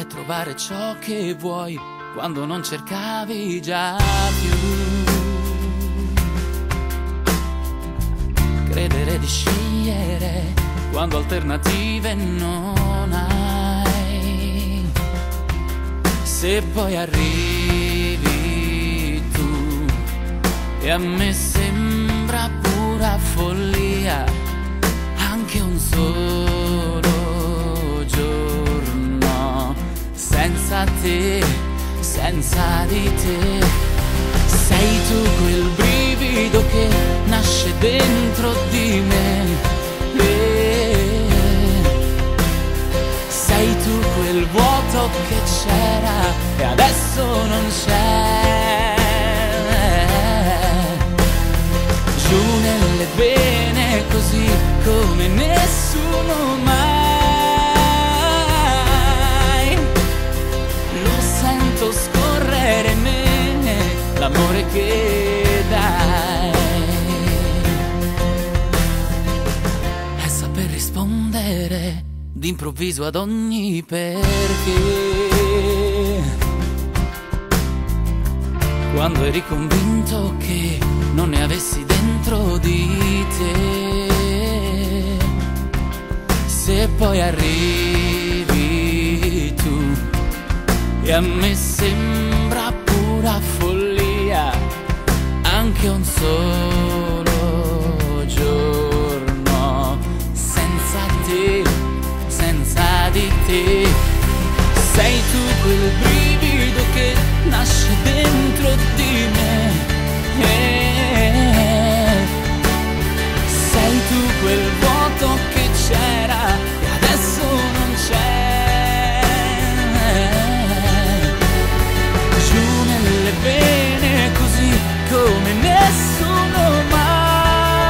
trovare ciò che vuoi quando non cercavi già più. Credere di scegliere quando alternative non hai. Se poi arrivi tu e a me sembra pura follia anche un solo giorno senza te, senza di te. Sei tu quel brivido che nasce dentro di me. Sei tu quel vuoto che c'era e adesso non c'è. Giù nelle vene così come nessuno mai. Lo sento scorrere in me, l'amore che dai. È saper rispondere d'improvviso ad ogni perché. Quando eri convinto che non ne avessi dentro di te. Se poi arrivi tu e a me sembra pura follia anche un solo giorno senza te, senza di te. Sei tu quel brivido che nasce dentro di me. Sei tu quel vuoto che c'era e adesso non c'è. Giù nelle vene così come nessuno mai.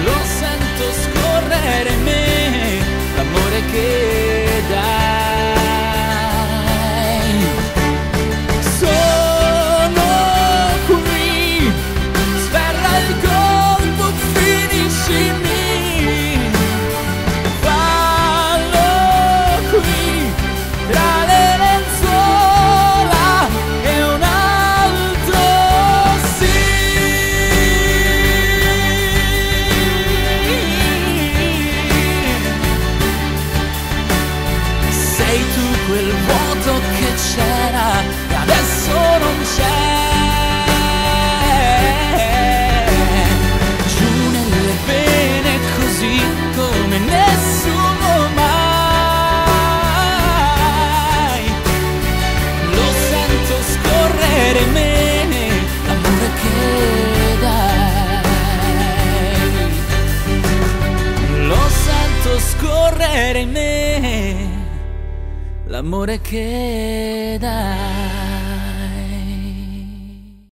Lo sento scorrere in me, l'amore che dai. Quel vuoto che c'era e adesso non c'è. Giù nelle vene così come nessuno mai. Lo sento scorrere in me, l'amore che dai. Lo sento scorrere in me, l'amore che dai.